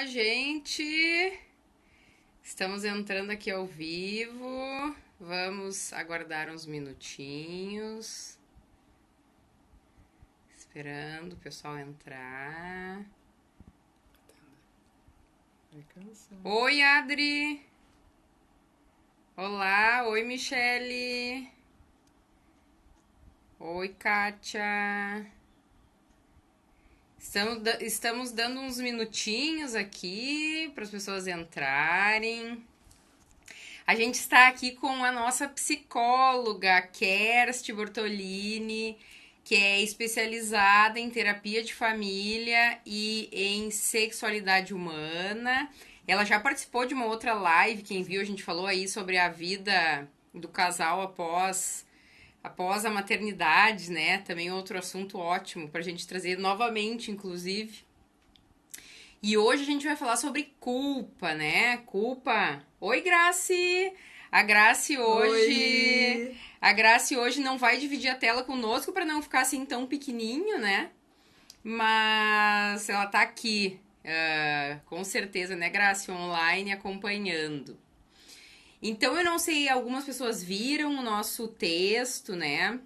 Gente! Estamos entrando aqui ao vivo. Vamos aguardar uns minutinhos. Esperando o pessoal entrar. Oi, Adri! Olá, oi, Michele! Oi, Kátia! Estamos dando uns minutinhos aqui para as pessoas entrarem. A gente está aqui com a nossa psicóloga, Kersti Bortolini, que é especializada em terapia de família e em sexualidade humana. Ela já participou de uma outra live, quem viu, a gente falou aí sobre a vida do casal após a maternidade, né? Também outro assunto ótimo pra gente trazer novamente, inclusive. E hoje a gente vai falar sobre culpa, né? Culpa. Oi, Graci! A Graci hoje. Oi. A Graci hoje não vai dividir a tela conosco para não ficar assim tão pequenininho, né? Mas ela tá aqui, com certeza, né, Graci? Online acompanhando. Então eu não sei, algumas pessoas viram o nosso texto, né?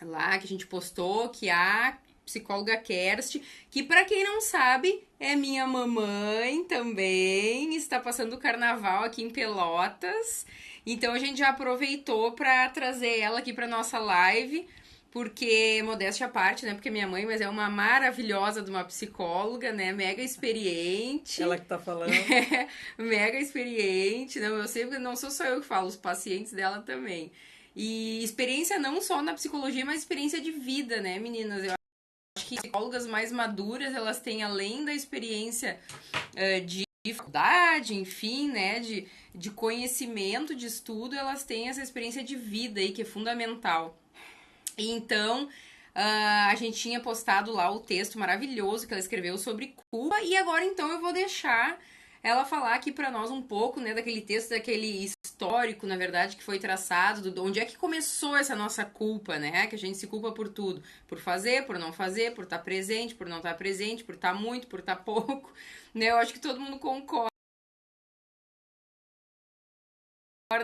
Lá que a gente postou, que a psicóloga Kersti, que para quem não sabe, é minha mamãe também, está passando o carnaval aqui em Pelotas. Então a gente já aproveitou para trazer ela aqui para nossa live, porque modéstia à parte, né? Porque minha mãe, mas é uma maravilhosa de uma psicóloga, né? Mega experiente. Ela que tá falando. Mega experiente. Não, eu sempre não sou só eu que falo, os pacientes dela também. E experiência não só na psicologia, mas experiência de vida, né, meninas? Eu acho que psicólogas mais maduras, elas têm, além da experiência de faculdade, enfim, né, de conhecimento, de estudo, elas têm essa experiência de vida aí, que é fundamental. E então, a gente tinha postado lá o texto maravilhoso que ela escreveu sobre culpa, e agora então eu vou deixar ela falar aqui para nós um pouco, né, daquele texto, daquele histórico, na verdade, que foi traçado, de onde é que começou essa nossa culpa, né, que a gente se culpa por tudo, por fazer, por não fazer, por estar presente, por não estar presente, por estar muito, por estar pouco, né, eu acho que todo mundo concorda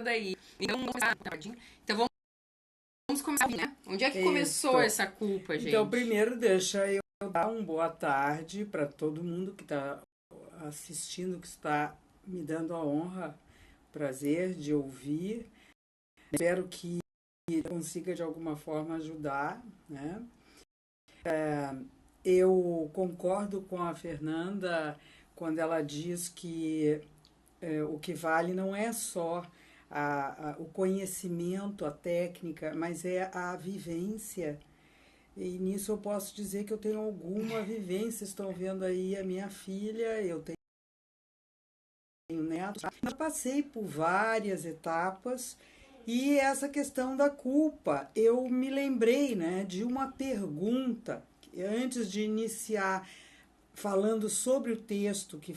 aí. Então vamos começar, né? Onde é que começou Isso. essa culpa, Então, gente? primeiro deixa eu dar uma boa tarde para todo mundo que está assistindo, que está me dando a honra, prazer de ouvir. Espero que consiga de alguma forma ajudar, né? Eu concordo com a Fernanda quando ela diz que o que vale não é só o conhecimento, a técnica, mas é a vivência. E nisso eu posso dizer que eu tenho alguma vivência. Estão vendo aí a minha filha, eu tenho netos. Eu passei por várias etapas e essa questão da culpa, eu me lembrei, né, de uma pergunta antes de iniciar falando sobre o texto que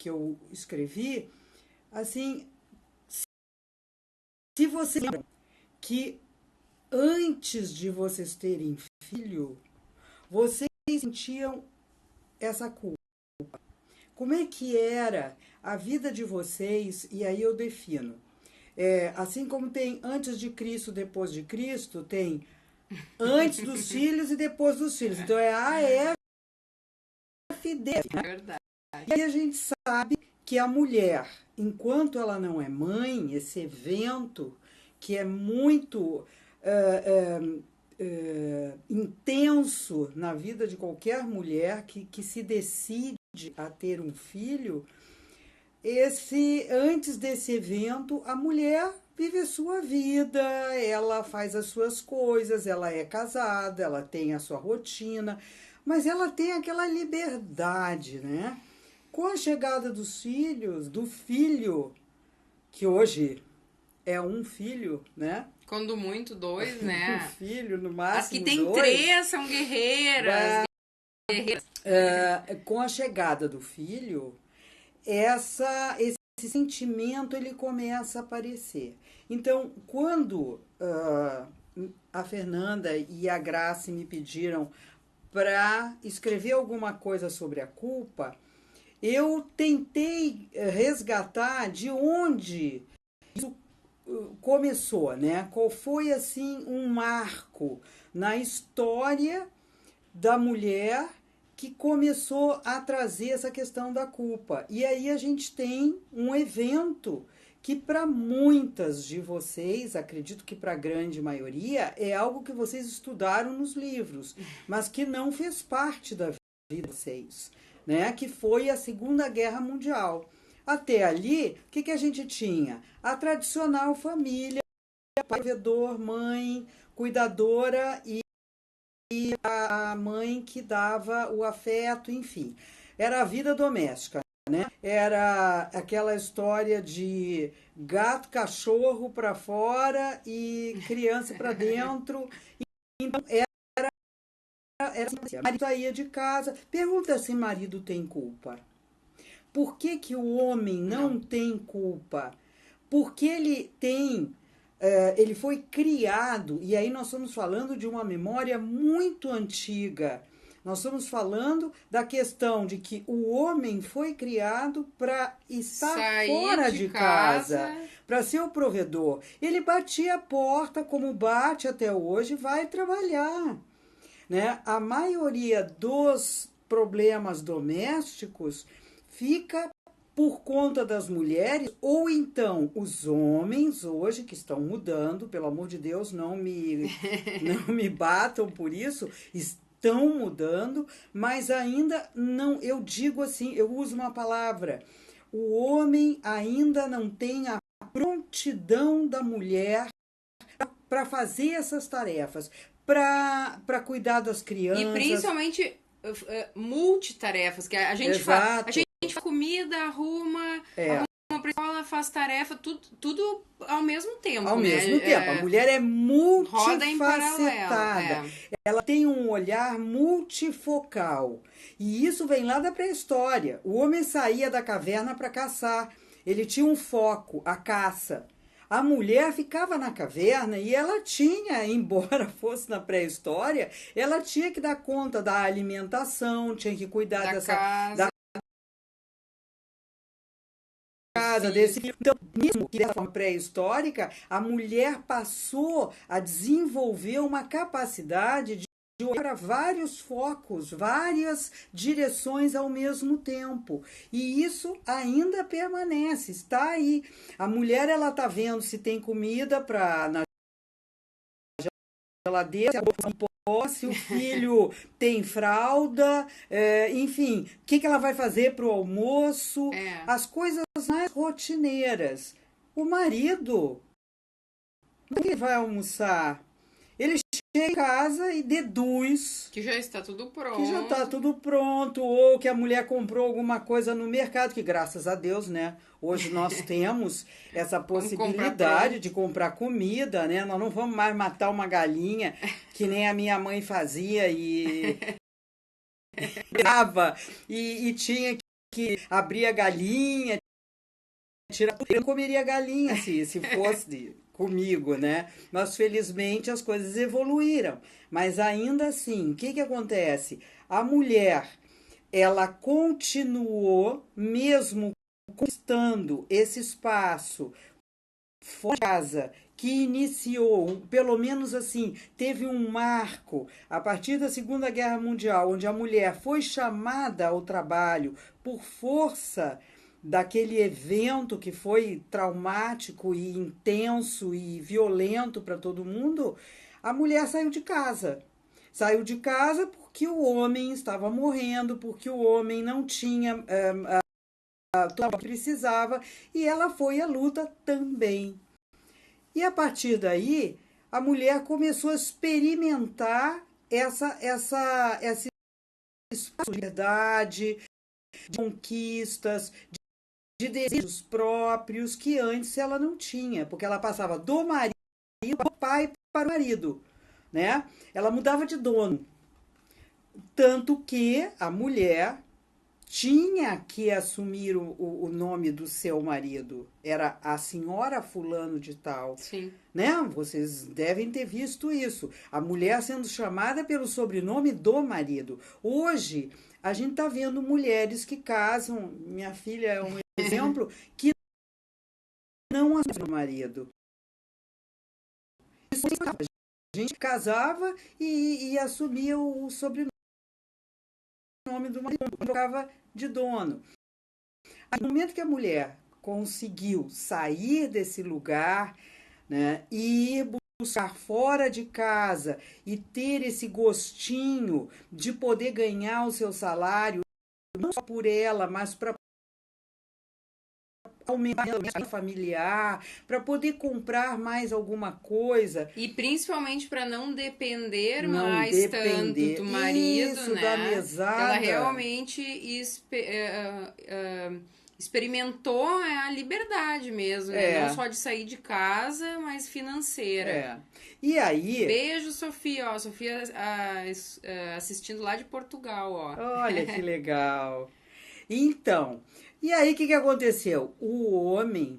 eu escrevi, assim, se vocês lembram que antes de vocês terem filho, vocês sentiam essa culpa. Como é que era a vida de vocês? E aí eu defino. Assim como tem antes de Cristo, depois de Cristo, tem antes dos filhos e depois dos filhos. Então é a FD. É verdade. E a gente sabe que a mulher, enquanto ela não é mãe, esse evento que é muito intenso na vida de qualquer mulher que se decide a ter um filho, antes desse evento, a mulher vive a sua vida, ela faz as suas coisas, ela é casada, ela tem a sua rotina, mas ela tem aquela liberdade, né? Com a chegada dos filhos, do filho, que hoje é um filho, né? Quando muito, dois, Um né? filho, no As que máximo tem dois. três são guerreiras. Com a chegada do filho, esse sentimento ele começa a aparecer. Então, quando a Fernanda e a Grace me pediram para escrever alguma coisa sobre a culpa, eu tentei resgatar de onde isso começou, né? Qual foi, assim, um marco na história da mulher que começou a trazer essa questão da culpa. E aí a gente tem um evento que para muitas de vocês, acredito que para a grande maioria, é algo que vocês estudaram nos livros, mas que não fez parte da vida de vocês, né? Que foi a Segunda Guerra Mundial. Até ali, o que a gente tinha? A tradicional família, pai, provedor, mãe, cuidadora e a mãe que dava o afeto, enfim. Era a vida doméstica, né? Era aquela história de gato, cachorro para fora e criança para dentro. Então, era assim. Marido saía de casa. Pergunta se marido tem culpa. Por que o homem não tem culpa? Porque ele tem... ele foi criado, e aí nós estamos falando de uma memória muito antiga. Nós estamos falando da questão de que o homem foi criado para estar fora de casa, para ser o provedor. Ele batia a porta, como bate até hoje, vai trabalhar. Né? A maioria dos problemas domésticos fica por conta das mulheres, ou então os homens hoje que estão mudando, pelo amor de Deus, não me batam por isso, estão mudando, mas ainda não, eu digo assim, eu uso uma palavra, o homem ainda não tem a prontidão da mulher para fazer essas tarefas, para cuidar das crianças. E principalmente multitarefas, que a gente faz. A gente faz comida, arruma pra escola, faz tarefa, tudo ao mesmo tempo. Ao mesmo tempo. A mulher é multifacetada. Ela tem um olhar multifocal. E isso vem lá da pré-história. O homem saía da caverna para caçar. Ele tinha um foco, a caça. A mulher ficava na caverna e ela tinha, embora fosse na pré-história, ela tinha que dar conta da alimentação, tinha que cuidar da casa, desse... Então, mesmo que dessa forma pré-histórica, a mulher passou a desenvolver uma capacidade de olhar para vários focos, várias direções ao mesmo tempo. E isso ainda permanece, está aí. A mulher, ela está vendo se tem comida na geladeira, se o filho tem fralda, enfim, o que ela vai fazer para o almoço, as coisas mais rotineiras. O marido, como ele vai almoçar? Ele chega em casa e deduz que já está tudo pronto. Que já está tudo pronto, ou que a mulher comprou alguma coisa no mercado, que graças a Deus, né? Hoje nós temos essa possibilidade de comprar comida, né? Nós não vamos mais matar uma galinha, que nem a minha mãe fazia e tinha que abrir a galinha, tirar. Eu não comeria galinha se fosse comigo, né? Mas felizmente as coisas evoluíram. Mas ainda assim, o que acontece? A mulher, ela continuou, mesmo conquistando esse espaço fora de casa, que iniciou, pelo menos assim, teve um marco a partir da Segunda Guerra Mundial, onde a mulher foi chamada ao trabalho por força daquele evento que foi traumático e intenso e violento para todo mundo. A mulher saiu de casa. Saiu de casa porque o homem estava morrendo, porque o homem não tinha tudo o que precisava, e ela foi à luta também. E a partir daí, a mulher começou a experimentar esse espaço de liberdade, de conquistas, de desejos próprios que antes ela não tinha, porque ela passava do marido, do pai para o marido, né? Ela mudava de dono. Tanto que a mulher tinha que assumir o nome do seu marido. Era a senhora fulano de tal. Sim. Né? Vocês devem ter visto isso. A mulher sendo chamada pelo sobrenome do marido. Hoje, a gente está vendo mulheres que casam, minha filha é um exemplo, que não assumem o marido. A gente casava e assumia o sobrenome do marido, trocava de dono. No momento que a mulher conseguiu sair desse lugar, né, e ir buscar fora de casa e ter esse gostinho de poder ganhar o seu salário, não só por ela, mas para aumentar a familiar, para poder comprar mais alguma coisa. E principalmente para não depender Não mais depender. tanto do marido, Isso, né? da mesada. Ela realmente experimentou a liberdade mesmo, né? Não só de sair de casa, mas financeira. E aí... Beijo, Sofia. Ó, Sofia assistindo lá de Portugal, ó. Olha que legal. Então, e aí o que aconteceu? O homem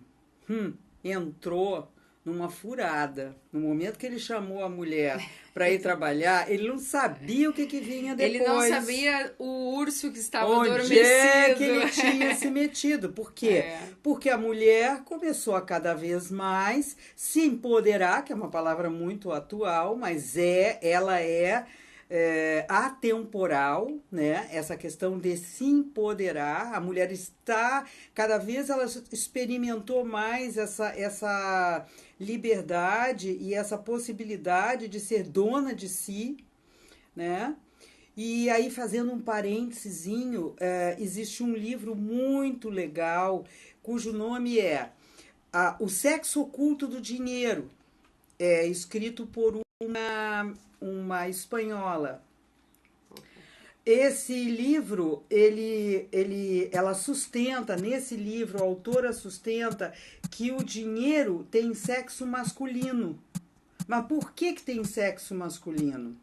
entrou numa furada. No momento que ele chamou a mulher para ir trabalhar, ele não sabia o que vinha depois. Ele não sabia o urso que estava onde adormecido. É que ele tinha se metido. Por quê? Porque a mulher começou a cada vez mais se empoderar, que é uma palavra muito atual, mas ela é atemporal, né? Essa questão de se empoderar. A mulher está, cada vez ela experimentou mais essa liberdade e essa possibilidade de ser dona de si, né? E aí, fazendo um parêntesezinho, existe um livro muito legal, cujo nome é O Sexo Oculto do Dinheiro, escrito por uma espanhola. Esse livro, ela sustenta, nesse livro, a autora sustenta que o dinheiro tem sexo masculino. Mas por que tem sexo masculino?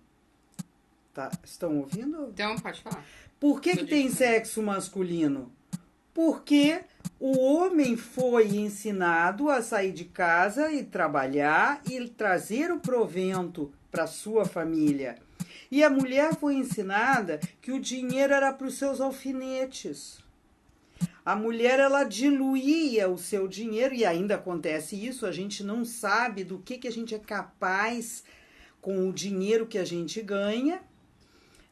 Tá, estão ouvindo? Então, pode falar. Por que tem sexo masculino? Porque o homem foi ensinado a sair de casa e trabalhar e trazer o provento para sua família. E a mulher foi ensinada que o dinheiro era para os seus alfinetes. A mulher, ela diluía o seu dinheiro, e ainda acontece isso, a gente não sabe do que a gente é capaz com o dinheiro que a gente ganha,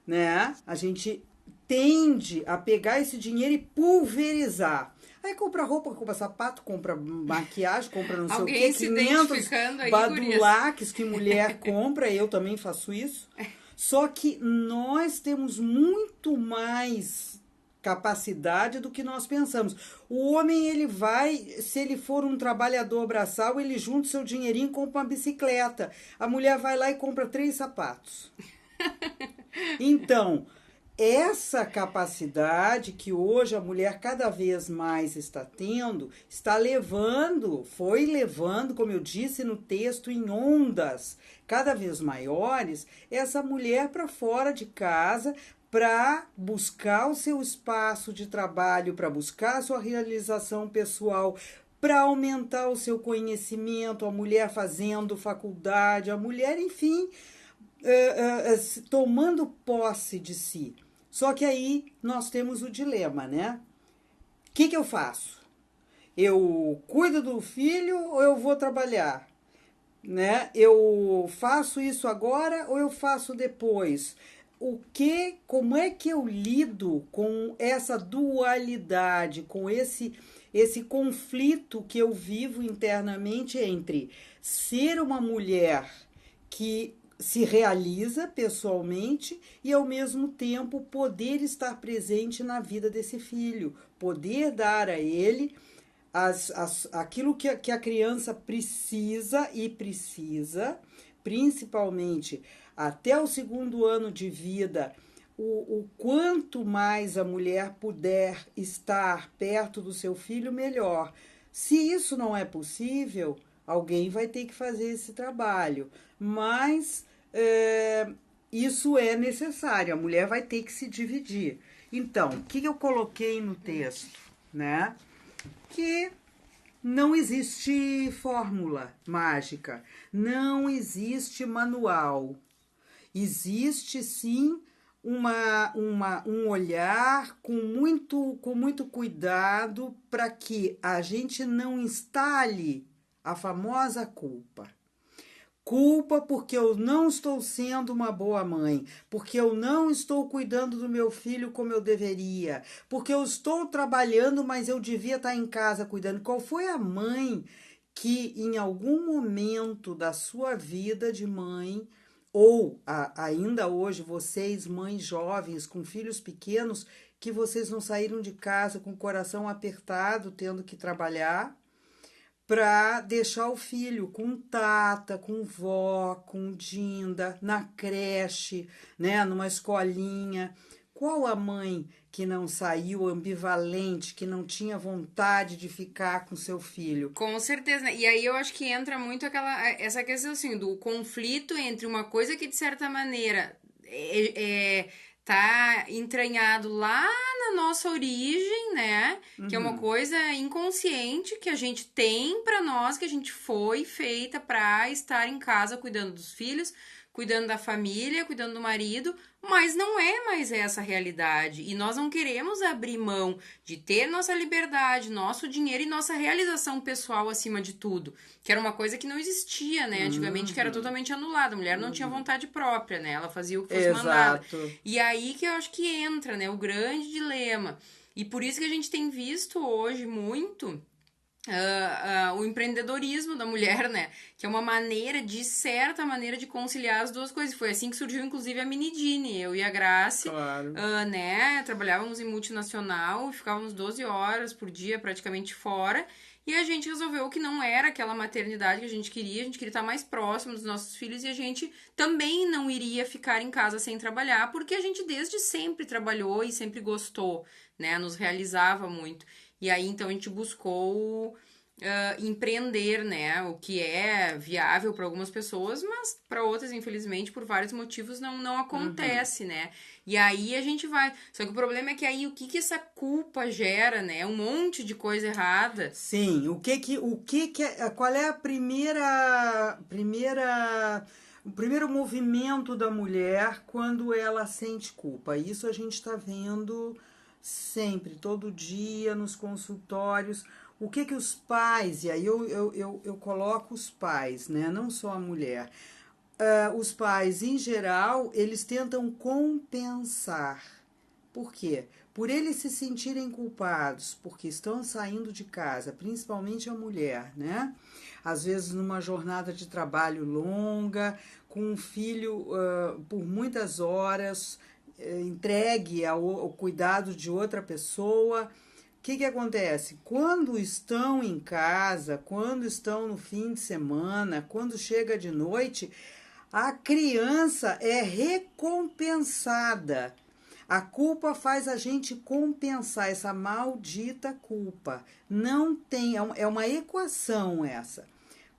né? A gente tende a pegar esse dinheiro e pulverizar. Aí compra roupa, compra sapato, compra maquiagem, compra não sei o quê, 500 badulaques que mulher compra, eu também faço isso. Só que nós temos muito mais capacidade do que nós pensamos. O homem, ele vai, se ele for um trabalhador braçal, ele junta seu dinheirinho e compra uma bicicleta. A mulher vai lá e compra 3 sapatos. Então, essa capacidade que hoje a mulher cada vez mais está tendo, foi levando, como eu disse no texto, em ondas cada vez maiores, essa mulher para fora de casa, para buscar o seu espaço de trabalho, para buscar a sua realização pessoal, para aumentar o seu conhecimento, a mulher fazendo faculdade, a mulher, enfim, tomando posse de si. Só que aí nós temos o dilema, né? O que eu faço? Eu cuido do filho ou eu vou trabalhar? Né? Eu faço isso agora ou eu faço depois? Como é que eu lido com essa dualidade, com esse conflito que eu vivo internamente entre ser uma mulher que se realiza pessoalmente e, ao mesmo tempo, poder estar presente na vida desse filho, poder dar a ele aquilo que a criança precisa, principalmente até o 2º ano de vida. O quanto mais a mulher puder estar perto do seu filho, melhor. Se isso não é possível, alguém vai ter que fazer esse trabalho, mas isso é necessário, a mulher vai ter que se dividir. Então, o que eu coloquei no texto? Né? Que não existe fórmula mágica, não existe manual. Existe, sim, um olhar com muito cuidado para que a gente não instale a famosa culpa. Culpa porque eu não estou sendo uma boa mãe, porque eu não estou cuidando do meu filho como eu deveria, porque eu estou trabalhando, mas eu devia estar em casa cuidando. Qual foi a mãe que em algum momento da sua vida de mãe, ou ainda hoje, vocês, mães jovens, com filhos pequenos, que vocês não saíram de casa com o coração apertado, tendo que trabalhar, para deixar o filho com tata, com vó, com dinda, na creche, né, numa escolinha. Qual a mãe que não saiu ambivalente, que não tinha vontade de ficar com seu filho? Com certeza, né? E aí eu acho que entra muito essa questão assim, do conflito entre uma coisa que de certa maneira tá entranhado lá na nossa origem, né? Que é uma Uhum. coisa inconsciente que a gente tem pra nós, que a gente foi feita pra estar em casa cuidando dos filhos, cuidando da família, cuidando do marido, mas não é mais essa a realidade. E nós não queremos abrir mão de ter nossa liberdade, nosso dinheiro e nossa realização pessoal acima de tudo, que era uma coisa que não existia, né? Antigamente, que era Uhum. totalmente anulada. A mulher não tinha Uhum. vontade própria, né? Ela fazia o que fosse mandada. Exato. E aí que eu acho que entra, né, o grande dilema. E por isso que a gente tem visto hoje muito o empreendedorismo da mulher, né? Que é uma maneira, de certa maneira, de conciliar as duas coisas. Foi assim que surgiu, inclusive, a Minidini. Eu e a Grace, Claro. né? Trabalhávamos em multinacional, ficávamos 12 horas por dia praticamente fora. E a gente resolveu que não era aquela maternidade que a gente queria estar mais próximo dos nossos filhos e a gente também não iria ficar em casa sem trabalhar, porque a gente desde sempre trabalhou e sempre gostou, né? Nos realizava muito. E aí, então, a gente buscou empreender, né? O que é viável para algumas pessoas, mas para outras, infelizmente, por vários motivos, não Uhum. acontece, né? E aí a gente vai. Só que o problema é que aí o que essa culpa gera, né? Um monte de coisa errada. Sim, qual é a o primeiro movimento da mulher quando ela sente culpa? Isso a gente está vendo sempre, todo dia, nos consultórios. O que os pais, e aí eu coloco os pais, né? Não só a mulher. Os pais, em geral, eles tentam compensar. Por quê? Por eles se sentirem culpados, porque estão saindo de casa, principalmente a mulher, né? Às vezes numa jornada de trabalho longa, com um filho por muitas horas, entregue ao cuidado de outra pessoa. O que acontece? Quando estão em casa, quando estão no fim de semana, quando chega de noite, a criança é recompensada. A culpa faz a gente compensar essa maldita culpa. Não tem, é uma equação essa.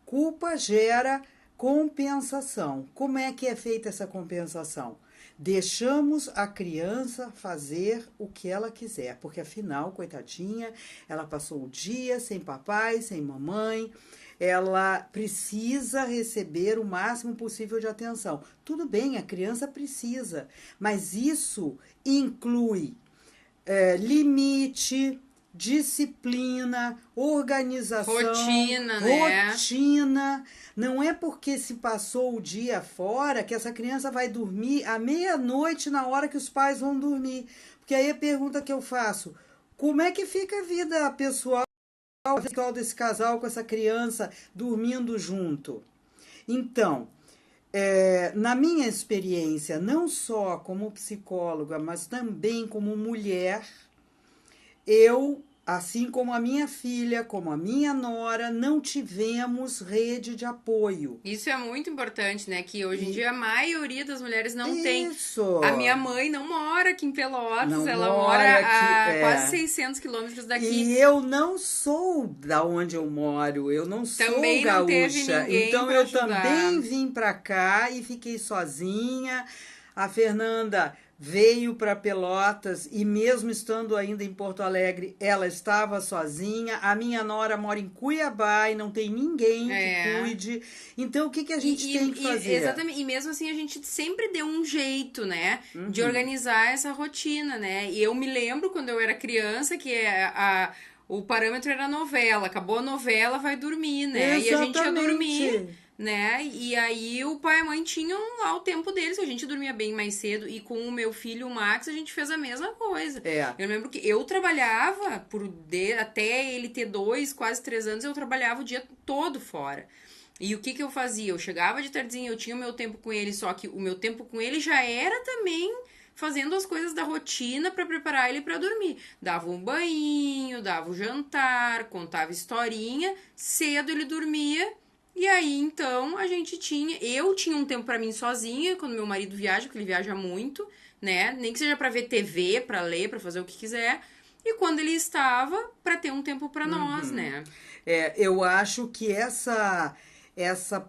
Culpa gera compensação. Como é que é feita essa compensação? Deixamos a criança fazer o que ela quiser, porque afinal, coitadinha, ela passou o dia sem papai, sem mamãe, ela precisa receber o máximo possível de atenção. Tudo bem, a criança precisa, mas isso inclui limite, disciplina, organização, Rotina, né? rotina. Não é porque se passou o dia fora que essa criança vai dormir à meia-noite na hora que os pais vão dormir. Porque aí a pergunta que eu faço: como é que fica a vida pessoal desse casal com essa criança dormindo junto? Então, na minha experiência, não só como psicóloga, mas também como mulher, eu, assim como a minha filha, como a minha nora, não tivemos rede de apoio. Isso é muito importante, né? Que hoje em E dia a maioria das mulheres não tem. A minha isso mãe não mora aqui em Pelotas, não ela mora aqui, mora a quase 600 quilômetros daqui. E eu não sou da onde eu moro, eu não sou Também não teve gaúcha, ninguém então para eu ajudar. também vim para cá e fiquei sozinha. A Fernanda veio para Pelotas e mesmo estando ainda em Porto Alegre, ela estava sozinha. A minha nora mora em Cuiabá e não tem ninguém que cuide. Então, o que a gente tem que fazer? Exatamente. E mesmo assim, a gente sempre deu um jeito, né? De organizar essa rotina, né? E eu me lembro quando eu era criança que o parâmetro era novela. Acabou a novela, vai dormir, né? Exatamente. E a gente ia dormir, né? E aí o pai e a mãe tinham lá o tempo deles, a gente dormia bem mais cedo. E com o meu filho, o Max, a gente fez a mesma coisa. Eu lembro que eu trabalhava até ele ter 2, quase 3 anos, eu trabalhava o dia todo fora. E o que eu fazia? Eu chegava de tardezinha, eu tinha o meu tempo com ele, só que o meu tempo com ele já era também fazendo as coisas da rotina para preparar ele para dormir. Dava um banho, dava o jantar, contava historinha, cedo ele dormia. E aí, então, eu tinha um tempo para mim sozinha, quando meu marido viaja, porque ele viaja muito, né? Nem que seja para ver TV, para ler, para fazer o que quiser. E quando ele estava, para ter um tempo para nós, né? Eu acho que essa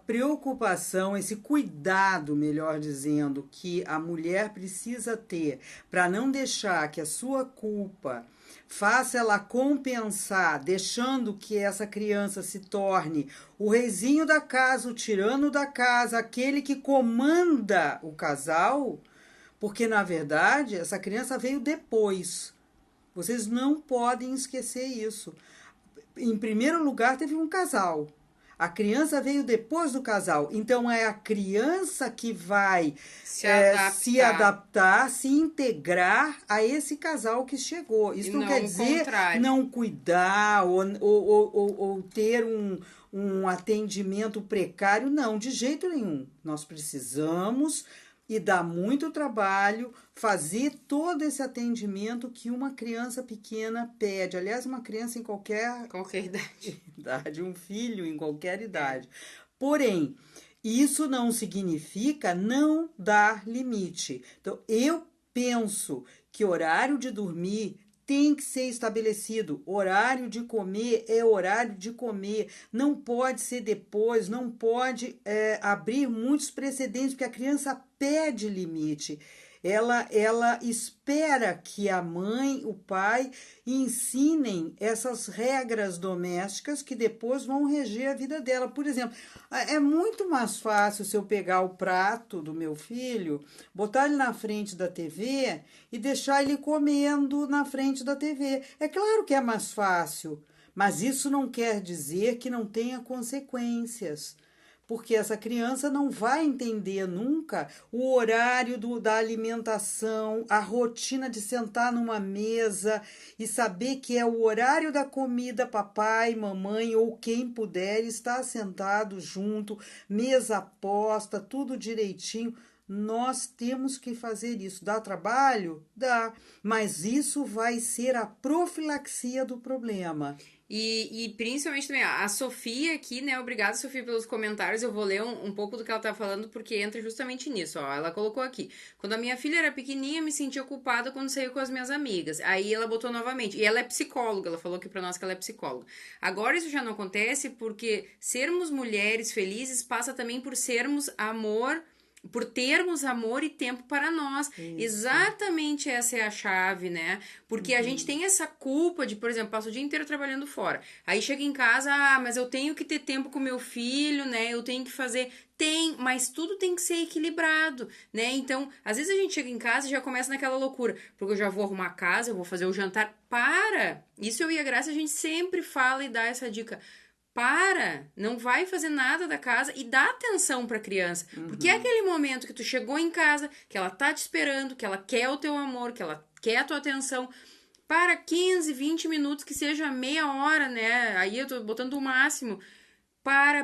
preocupação, esse cuidado, melhor dizendo, que a mulher precisa ter para não deixar que a sua culpa faça ela compensar, deixando que essa criança se torne o reizinho da casa, o tirano da casa, aquele que comanda o casal, porque na verdade essa criança veio depois. Vocês não podem esquecer isso. Em primeiro lugar, teve um casal. A criança veio depois do casal. Então, é a criança que vai se adaptar, se integrar a esse casal que chegou. Isso não quer dizer não cuidar ou ter um atendimento precário. Não, de jeito nenhum. Nós precisamos... E dá muito trabalho fazer todo esse atendimento que uma criança pequena pede. Aliás, uma criança em qualquer idade, um filho em qualquer idade. Porém, isso não significa não dar limite. Então, eu penso que horário de dormir tem que ser estabelecido. Horário de comer é horário de comer. Não pode ser depois, não pode abrir muitos precedentes, porque a criança pede limite. Ela espera que a mãe, o pai, ensinem essas regras domésticas que depois vão reger a vida dela. Por exemplo, é muito mais fácil se eu pegar o prato do meu filho, botar ele na frente da TV e deixar ele comendo na frente da TV. É claro que é mais fácil, mas isso não quer dizer que não tenha consequências. Porque essa criança não vai entender nunca o horário da alimentação, a rotina de sentar numa mesa e saber que é o horário da comida, papai, mamãe ou quem puder estar sentado junto, mesa posta, tudo direitinho. Nós temos que fazer isso. Dá trabalho? Dá. Mas isso vai ser a profilaxia do problema. E principalmente também a Sofia aqui, né? Obrigada, Sofia, pelos comentários. Eu vou ler um pouco do que ela tá falando, porque entra justamente nisso, ó. Ela colocou aqui. Quando a minha filha era pequenininha, me sentia culpada quando saía com as minhas amigas. Aí ela botou novamente. E ela é psicóloga, ela falou aqui pra nós que ela é psicóloga. Agora isso já não acontece porque sermos mulheres felizes passa também por sermos amor... Por termos amor e tempo para nós. Isso. Exatamente essa é a chave, né? Porque a gente tem essa culpa de, por exemplo, passo o dia inteiro trabalhando fora. Aí chega em casa, mas eu tenho que ter tempo com meu filho, né? Eu tenho que fazer... Mas tudo tem que ser equilibrado, né? Então, às vezes a gente chega em casa e já começa naquela loucura. Porque eu já vou arrumar a casa, eu vou fazer o jantar. Para! Isso eu e a Graça, a gente sempre fala e dá essa dica. Não vai fazer nada da casa e dá atenção pra criança. Porque é aquele momento que tu chegou em casa, que ela tá te esperando, que ela quer o teu amor, que ela quer a tua atenção. Para 15, 20 minutos, que seja meia hora, né? Aí eu tô botando o máximo.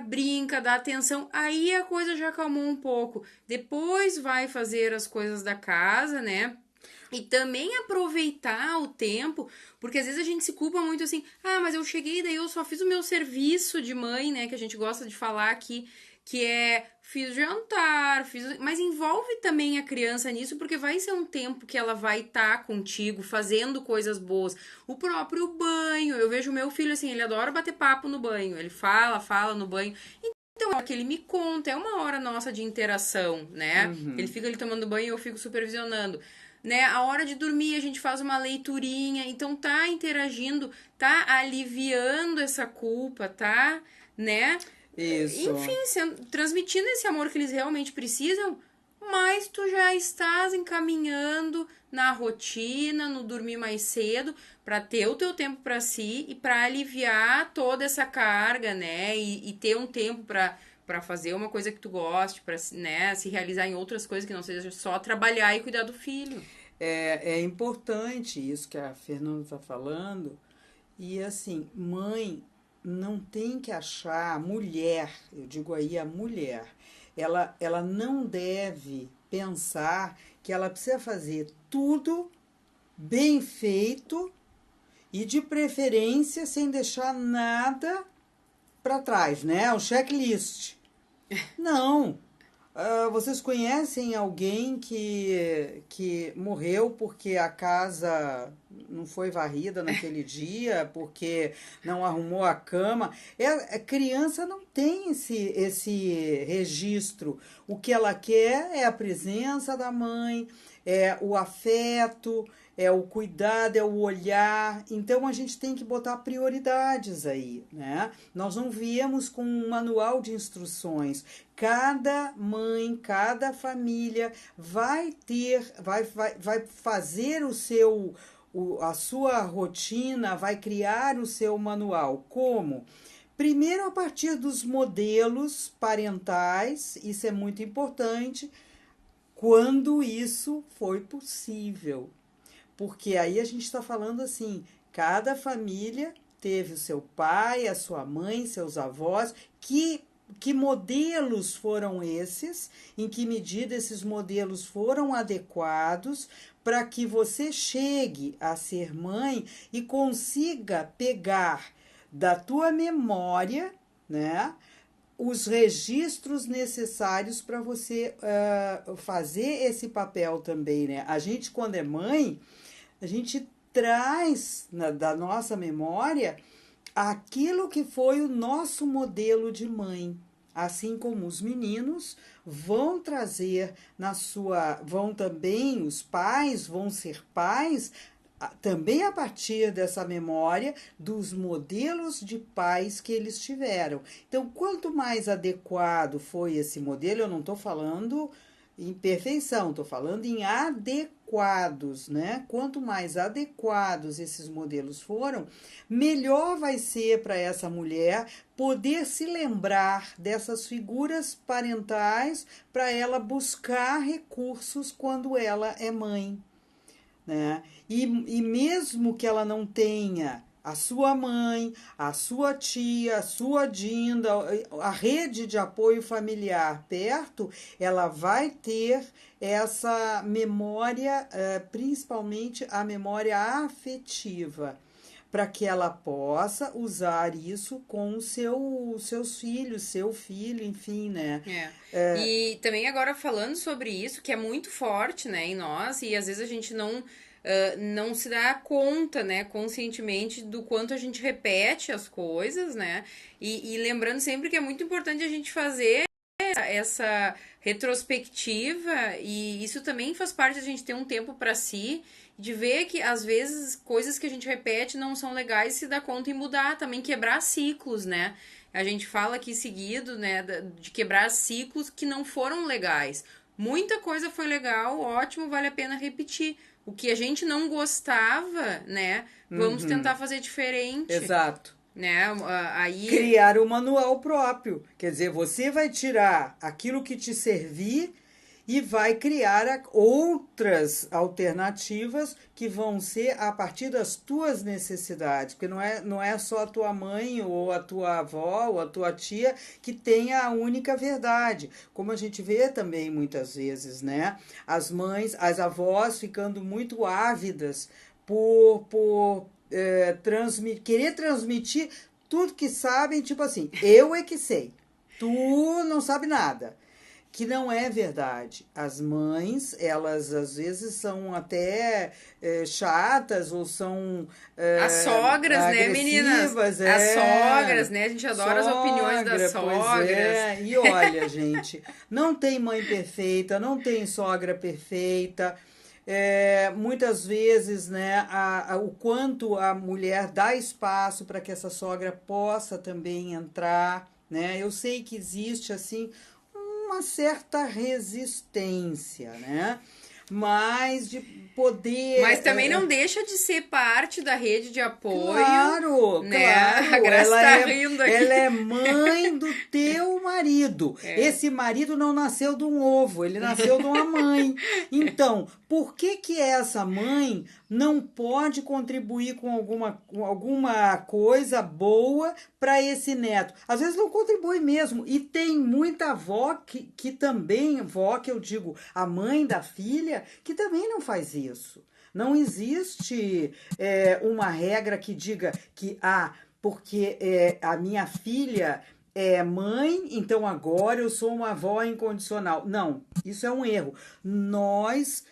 Brinca, dá atenção. Aí a coisa já acalmou um pouco. Depois vai fazer as coisas da casa, né? E também aproveitar o tempo, porque às vezes a gente se culpa muito assim, mas eu cheguei, daí eu só fiz o meu serviço de mãe, né, que a gente gosta de falar aqui, que fiz jantar, mas envolve também a criança nisso, porque vai ser um tempo que ela vai estar contigo, fazendo coisas boas. O próprio banho, eu vejo o meu filho assim, ele adora bater papo no banho, ele fala no banho. Então, é que ele me conta, é uma hora nossa de interação, né? Ele fica ali tomando banho e eu fico supervisionando. né? A hora de dormir a gente faz uma leiturinha, então tá interagindo, tá aliviando essa culpa, tá, né? Isso. Enfim, transmitindo esse amor que eles realmente precisam, mas tu já estás encaminhando na rotina, no dormir mais cedo, para ter o teu tempo para si e para aliviar toda essa carga, né? E ter um tempo para fazer uma coisa que tu goste, para, né, se realizar em outras coisas que não seja só trabalhar e cuidar do filho. É importante isso que a Fernanda está falando. E assim, mãe não tem que achar, a mulher, eu digo aí a mulher, ela não deve pensar que ela precisa fazer tudo bem feito e de preferência sem deixar nada para trás, né? O checklist. Não. Vocês conhecem alguém que morreu porque a casa não foi varrida naquele dia, porque não arrumou a cama? A criança não tem esse registro. O que ela quer é a presença da mãe, é o afeto, é o cuidado, é o olhar. Então a gente tem que botar prioridades aí, né? Nós não viemos com um manual de instruções. Cada mãe, cada família vai fazer a sua rotina, vai criar o seu manual. Como? Primeiro, a partir dos modelos parentais, isso é muito importante, quando isso foi possível. Porque aí a gente está falando assim, cada família teve o seu pai, a sua mãe, seus avós, que modelos foram esses, em que medida esses modelos foram adequados para que você chegue a ser mãe e consiga pegar da tua memória, né, os registros necessários para você fazer esse papel também, né? A gente, quando é mãe, a gente traz da nossa memória aquilo que foi o nosso modelo de mãe. Assim como os meninos vão trazer vão também, os pais vão ser pais, também a partir dessa memória dos modelos de pais que eles tiveram. Então, quanto mais adequado foi esse modelo, eu não estou falando em perfeição, estou falando em adequados, né? Quanto mais adequados esses modelos foram, melhor vai ser para essa mulher poder se lembrar dessas figuras parentais para ela buscar recursos quando ela é mãe, né? E mesmo que ela não tenha a sua mãe, a sua tia, a sua dinda, a rede de apoio familiar perto, ela vai ter essa memória, principalmente a memória afetiva, para que ela possa usar isso com os seus filhos, seu filho, enfim, né? E também agora falando sobre isso, que é muito forte, né, em nós, e às vezes a gente não se dá conta, né, conscientemente do quanto a gente repete as coisas, né, e lembrando sempre que é muito importante a gente fazer essa retrospectiva, e isso também faz parte da gente ter um tempo para si, de ver que às vezes coisas que a gente repete não são legais e se dá conta e mudar, também quebrar ciclos, né? A gente fala aqui seguido, né, de quebrar ciclos que não foram legais. Muita coisa foi legal, ótimo, vale a pena repetir. O que a gente não gostava, né, vamos tentar fazer diferente. Exato. Né? Aí... Criar um manual próprio. Quer dizer, você vai tirar aquilo que te servir e vai criar outras alternativas que vão ser a partir das tuas necessidades, porque não é só a tua mãe ou a tua avó ou a tua tia que tem a única verdade, como a gente vê também muitas vezes, né? As mães, as avós ficando muito ávidas por querer transmitir tudo que sabem, tipo assim, eu é que sei, tu não sabe nada. Que não é verdade. As mães, elas às vezes são até chatas ou são as sogras, né, meninas? As sogras, né? A gente adora as opiniões das sogras. Pois é. E olha, gente, não tem mãe perfeita, não tem sogra perfeita. muitas vezes, né, o quanto a mulher dá espaço para que essa sogra possa também entrar, né? Eu sei que existe, assim, uma certa resistência, né? Mas de poder. Mas também não deixa de ser parte da rede de apoio, Claro, né? claro. A Graça tá rindo aqui. Ela é mãe do teu marido. É. Esse marido não nasceu de um ovo, ele nasceu de uma mãe. Então, por que essa mãe não pode contribuir com alguma coisa boa para esse neto? Às vezes não contribui mesmo. E tem muita avó que também, avó que eu digo, a mãe da filha, que também não faz isso. Não existe uma regra que diga que, porque a minha filha é mãe, então agora eu sou uma avó incondicional. Não, isso é um erro. Nós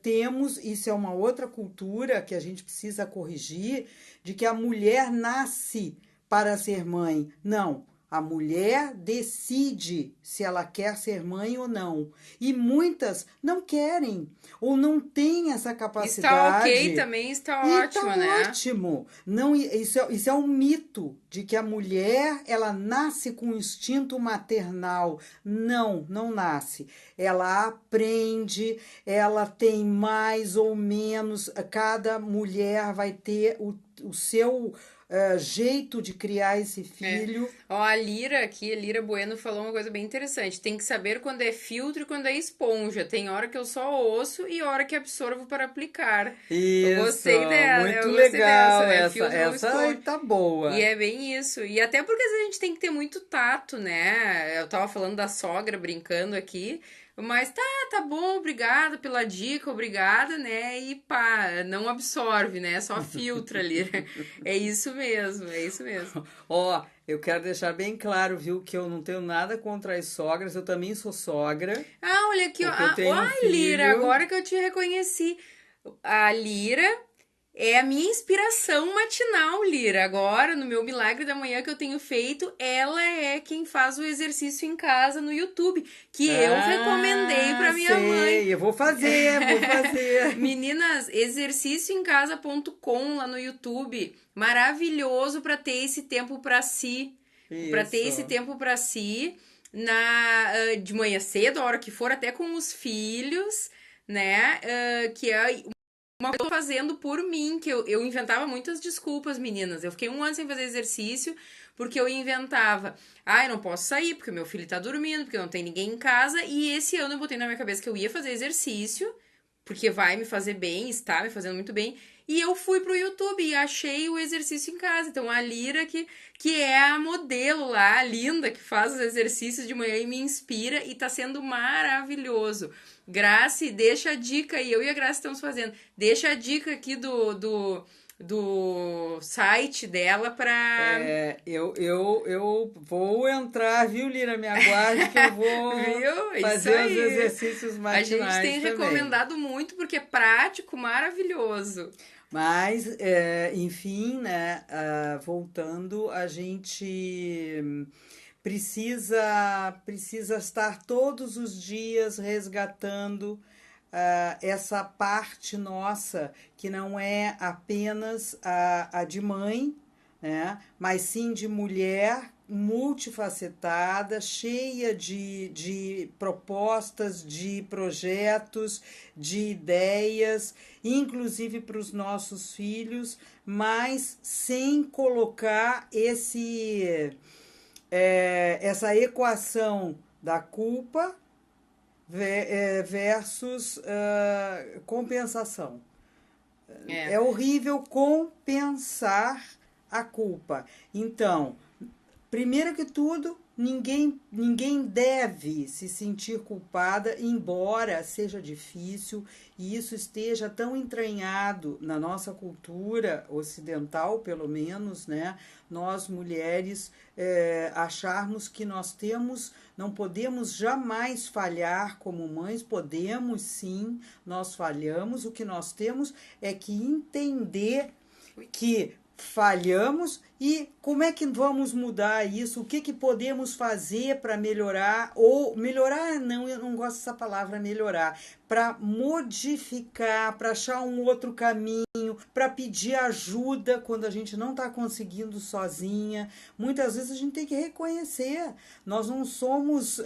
temos, isso é uma outra cultura que a gente precisa corrigir, de que a mulher nasce para ser mãe. Não. A mulher decide se ela quer ser mãe ou não. E muitas não querem ou não têm essa capacidade. Está ok também, está ótimo, tá né? Ótimo. Não, isso é um mito de que a mulher ela nasce com instinto maternal. Não, não nasce. Ela aprende, ela tem mais ou menos. Cada mulher vai ter o seu jeito de criar esse filho. Ó, a Lira aqui, a Lira Bueno falou uma coisa bem interessante. Tem que saber quando é filtro e quando é esponja. Tem hora que eu só ouço e hora que absorvo para aplicar. Isso, eu gostei dela. muito eu gostei legal dessa, né? essa aí tá boa. E é bem isso. E até porque às vezes a gente tem que ter muito tato, né? Eu tava falando da sogra brincando aqui. Mas tá bom, obrigada pela dica, obrigada, né? E pá, não absorve, né? Só filtra ali. É isso mesmo, é isso mesmo. Ó, eu quero deixar bem claro, viu, que eu não tenho nada contra as sogras, eu também sou sogra. Ah, olha aqui, ó. Eu tenho um filho. Lira, agora que eu te reconheci. A Lira é a minha inspiração matinal, Lira. Agora, no meu milagre da manhã que eu tenho feito, ela é quem faz o exercício em casa no YouTube, que eu recomendei pra minha mãe. Eu vou fazer. Meninas, exercicioemcasa.com lá no YouTube. Maravilhoso pra ter esse tempo pra si. Pra ter esse tempo pra si de manhã cedo, a hora que for, até com os filhos, né? Que é uma coisa fazendo por mim, que eu inventava muitas desculpas, meninas. Eu fiquei 1 ano sem fazer exercício, porque eu inventava. Eu não posso sair, porque meu filho tá dormindo, porque não tem ninguém em casa. E esse ano eu botei na minha cabeça que eu ia fazer exercício, porque vai me fazer bem, está me fazendo muito bem. E eu fui pro YouTube e achei o exercício em casa. Então, a Lira, que é a modelo lá, a linda, que faz os exercícios de manhã e me inspira. E tá sendo maravilhoso. Grace, deixa a dica aí. Eu e a Grace estamos fazendo. Deixa a dica aqui do site dela pra... Eu vou entrar, viu, Lira? Me aguarde que eu vou fazer os exercícios matinais. A gente tem recomendado muito porque é prático, maravilhoso. Mas, enfim, né, voltando, a gente precisa estar todos os dias resgatando essa parte nossa, que não é apenas a de mãe, né, mas sim de mulher multifacetada, cheia de propostas, de projetos, de ideias, inclusive para os nossos filhos, mas sem colocar essa equação da culpa versus compensação. É horrível compensar a culpa. Então, primeiro que tudo, ninguém deve se sentir culpada, embora seja difícil e isso esteja tão entranhado na nossa cultura ocidental, pelo menos, né? Nós mulheres acharmos que não podemos jamais falhar como mães, podemos sim, nós falhamos, o que nós temos é que entender que falhamos E como é que vamos mudar isso? O que que podemos fazer para melhorar? Ou melhorar, não, eu não gosto dessa palavra melhorar. Para modificar, para achar um outro caminho, para pedir ajuda quando a gente não está conseguindo sozinha. Muitas vezes a gente tem que reconhecer. Nós não somos,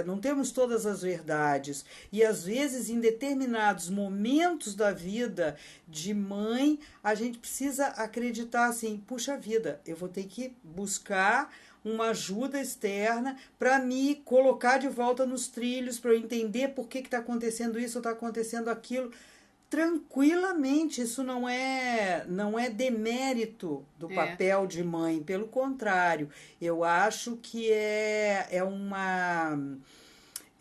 não temos todas as verdades. E às vezes, em determinados momentos da vida de mãe, a gente precisa acreditar assim, puxa vida, eu vou ter que buscar uma ajuda externa para me colocar de volta nos trilhos, para eu entender por que está acontecendo isso ou está acontecendo aquilo. Tranquilamente, isso não é demérito do papel de mãe, pelo contrário, eu acho que é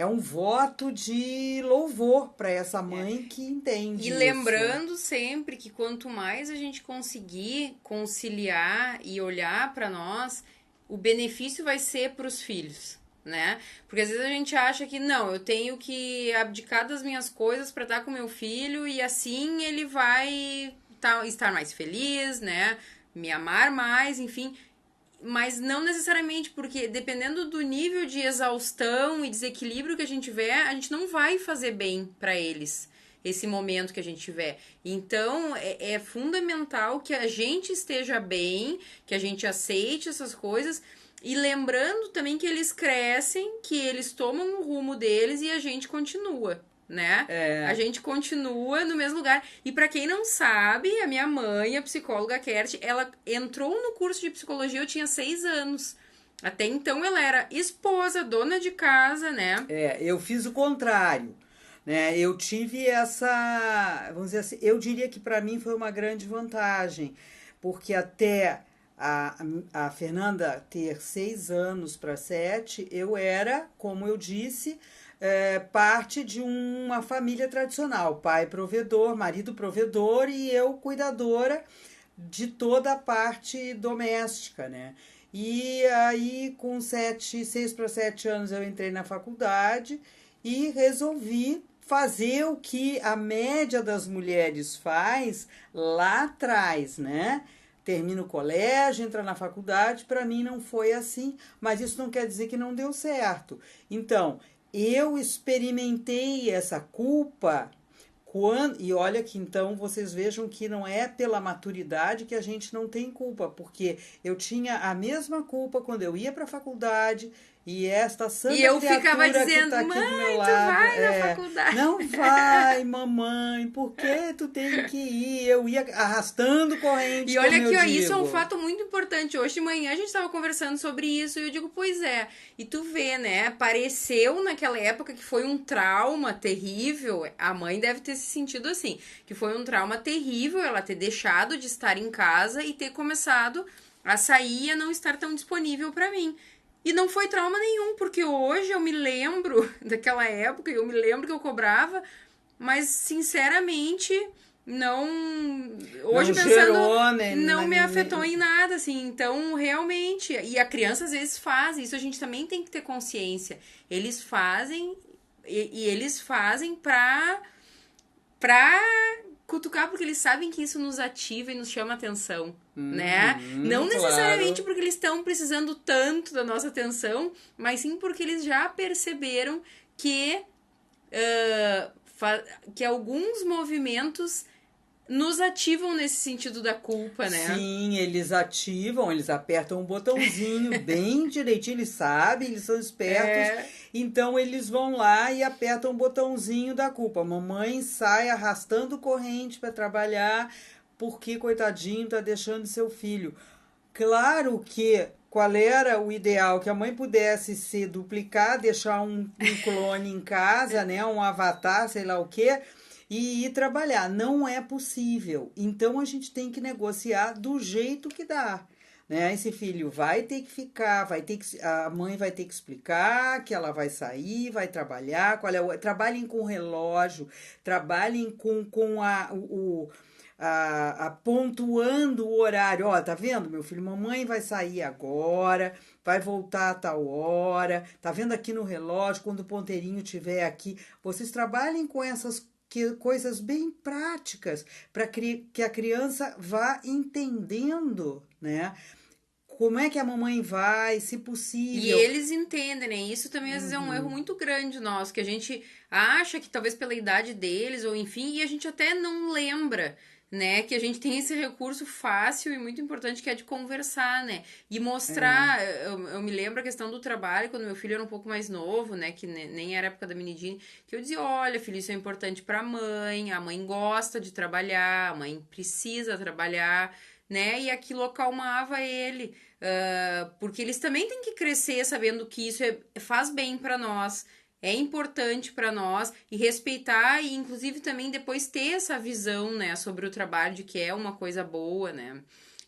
um voto de louvor para essa mãe que entende E lembrando sempre que quanto mais a gente conseguir conciliar e olhar para nós, o benefício vai ser para os filhos, né? Porque às vezes a gente acha que não, eu tenho que abdicar das minhas coisas para estar com meu filho e assim ele vai estar mais feliz, né? Me amar mais, enfim. Mas não necessariamente, porque dependendo do nível de exaustão e desequilíbrio que a gente tiver, a gente não vai fazer bem para eles esse momento que a gente tiver. Então, é fundamental que a gente esteja bem, que a gente aceite essas coisas e lembrando também que eles crescem, que eles tomam o rumo deles e a gente continua. Né? A gente continua no mesmo lugar. E para quem não sabe, a minha mãe, a psicóloga Kerti, ela entrou no curso de psicologia, eu tinha 6 anos. Até então ela era esposa, dona de casa, né? Eu fiz o contrário, né? Eu tive essa, vamos dizer assim, eu diria que para mim foi uma grande vantagem, porque até a Fernanda ter 6 anos para 7, eu era, como eu disse, parte de uma família tradicional, pai provedor, marido provedor e eu cuidadora de toda a parte doméstica, né? E aí, com 6 para 7 anos, eu entrei na faculdade e resolvi fazer o que a média das mulheres faz lá atrás, né? Termina o colégio, entra na faculdade, para mim não foi assim, mas isso não quer dizer que não deu certo. Então, eu experimentei essa culpa e olha que então vocês vejam que não é pela maturidade que a gente não tem culpa, porque eu tinha a mesma culpa quando eu ia para a faculdade e esta santa e eu criatura ficava dizendo, que tá aqui mãe, do meu tu lado, vai na faculdade. não vai, mamãe, por que tu tem que ir? Eu ia arrastando corrente, E olha como eu aqui, ó, digo. isso é um fato muito importante. Hoje de manhã a gente estava conversando sobre isso e eu digo, pois é. E tu vê, né? Pareceu naquela época que foi um trauma terrível. A mãe deve ter se sentido assim, que foi um trauma terrível ela ter deixado de estar em casa e ter começado a sair e a não estar tão disponível para mim. E não foi trauma nenhum, porque hoje eu me lembro daquela época, eu me lembro que eu cobrava, mas sinceramente não hoje Não pensando gerou, né, não me afetou em nada assim. Então realmente, e a criança às vezes faz isso, a gente também tem que ter consciência, eles fazem e eles fazem pra cutucar porque eles sabem que isso nos ativa e nos chama atenção, né? Não necessariamente claro. porque eles estão precisando tanto da nossa atenção, mas sim porque eles já perceberam que que alguns movimentos nos ativam nesse sentido da culpa, né? Sim, eles ativam, eles apertam um botãozinho bem direitinho, eles sabem, eles são espertos, então eles vão lá e apertam o botãozinho da culpa. Mamãe sai arrastando corrente para trabalhar porque, coitadinho, tá deixando seu filho. Claro que qual era o ideal? Que a mãe pudesse se duplicar, deixar um clone em casa, né? Um avatar, sei lá o quê, e ir trabalhar. Não é possível. Então a gente tem que negociar do jeito que dá. Né? Esse filho vai ter que ficar, a mãe vai ter que explicar que ela vai sair, vai trabalhar, trabalhem com relógio, trabalhem com pontuando o horário. Ó, tá vendo, meu filho? Mamãe vai sair agora, vai voltar a tal hora. Tá vendo aqui no relógio, quando o ponteirinho estiver aqui. Vocês trabalhem com essas coisas bem práticas para que a criança vá entendendo, né? Como é que a mamãe vai, se E possível. eles entendem, né? Isso também às vezes é um erro muito grande nosso, que a gente acha que talvez pela idade deles, ou enfim, e a gente até não lembra, né? Que a gente tem esse recurso fácil e muito importante que é de conversar, né? E É, mostrar. Eu me lembro a questão do trabalho, quando meu filho era um pouco mais novo, né? Que nem era época da menidinha, que eu dizia: olha, filho, isso é importante pra mãe, a mãe gosta de trabalhar, a mãe precisa trabalhar, né? E aquilo acalmava ele. Porque eles também têm que crescer sabendo que isso faz bem para nós, é importante para nós e respeitar e inclusive também depois ter essa visão, né, sobre o trabalho de que é uma coisa boa, né?